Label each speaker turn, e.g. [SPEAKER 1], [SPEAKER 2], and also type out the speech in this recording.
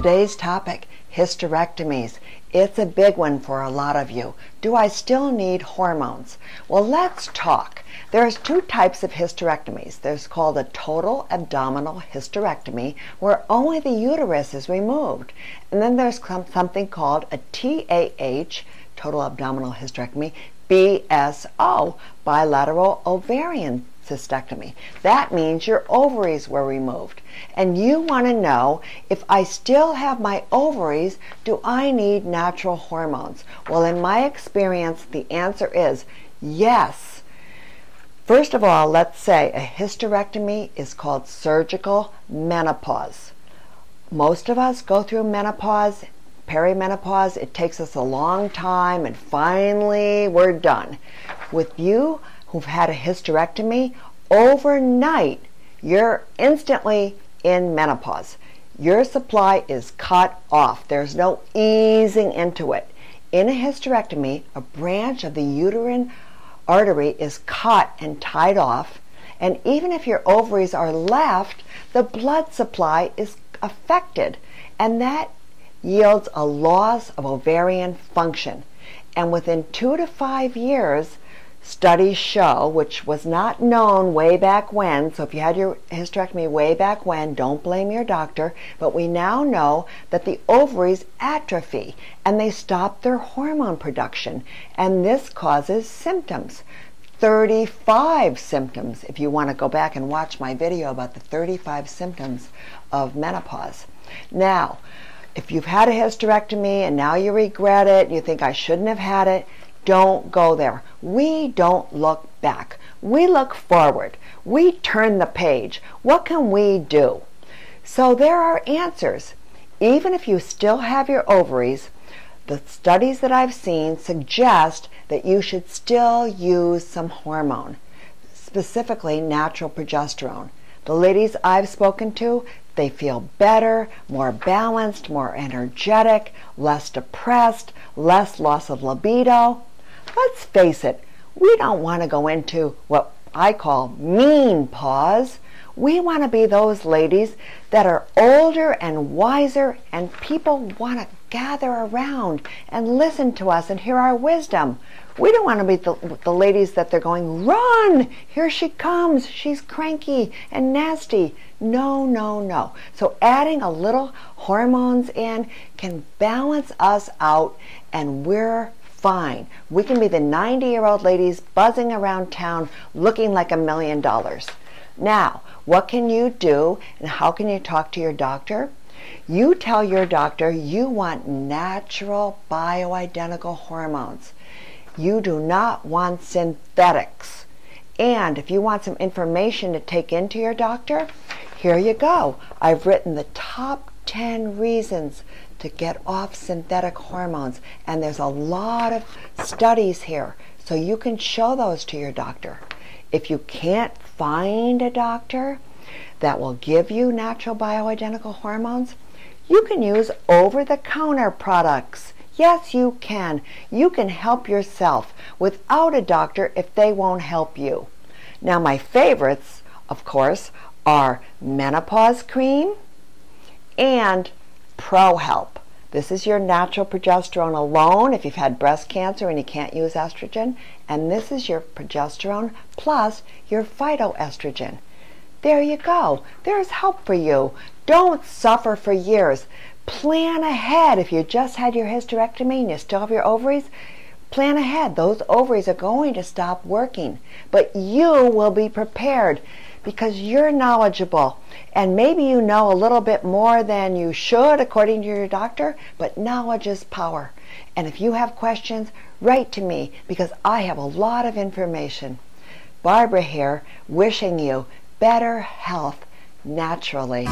[SPEAKER 1] Today's topic, hysterectomies. It's a big one for a lot of you. Do I still need hormones? Well, let's talk. There's two types of hysterectomies. There's called a total abdominal hysterectomy, where only the uterus is removed. And then there's something called a TAH, total abdominal hysterectomy, BSO, bilateral ovarian cystectomy. That means your ovaries were removed. And you want to know, if I still have my ovaries, do I need natural hormones? Well, in my experience, the answer is yes. First of all, let's say a hysterectomy is called surgical menopause. Most of us go through menopause, perimenopause. It takes us a long time, and finally we're done. With you who've had a hysterectomy, overnight you're instantly in menopause. Your supply is cut off. There's no easing into it. In a hysterectomy, a branch of the uterine artery is cut and tied off, and even if your ovaries are left, the blood supply is affected, and that yields a loss of ovarian function. And within 2 to 5 years, studies show, which was not known way back when, so if you had your hysterectomy way back when, don't blame your doctor, but we now know that the ovaries atrophy and they stop their hormone production, and this causes symptoms. 35 symptoms, if you want to go back and watch my video about the 35 symptoms of menopause. Now, if you've had a hysterectomy and now you regret it, you think I shouldn't have had it, don't go there. We don't look back. We look forward. We turn the page. What can we do? So there are answers. Even if you still have your ovaries, the studies that I've seen suggest that you should still use some hormone, specifically natural progesterone. The ladies I've spoken to, they feel better, more balanced, more energetic, less depressed, less loss of libido. Let's face it, we don't want to go into what I call mean pause. We want to be those ladies that are older and wiser, and people want to gather around and listen to us and hear our wisdom. We don't want to be the ladies that they're going, run, here she comes, she's cranky and nasty. No, no, no. So adding a little hormones in can balance us out, and we're fine. We can be the 90-year-old ladies buzzing around town looking like $1 million. Now, what can you do, and how can you talk to your doctor? You tell your doctor you want natural bioidentical hormones. You do not want synthetics. And if you want some information to take into your doctor, here you go. I've written the top 10 reasons to get off synthetic hormones, and there's a lot of studies here, so you can show those to your doctor. If you can't find a doctor that will give you natural bioidentical hormones, you can use over-the-counter products. Yes, you can. You can help yourself without a doctor if they won't help you. Now, my favorites, of course, are menopause cream and ProHelp. This is your natural progesterone alone if you've had breast cancer and you can't use estrogen, and this is your progesterone plus your phytoestrogen. There you go. There's help for you. Don't suffer for years. Plan ahead. If you just had your hysterectomy and you still have your ovaries, plan ahead. Those ovaries are going to stop working, but you will be prepared because you're knowledgeable, and maybe you know a little bit more than you should according to your doctor, but knowledge is power. And if you have questions, write to me because I have a lot of information. Barbara here, wishing you better health naturally.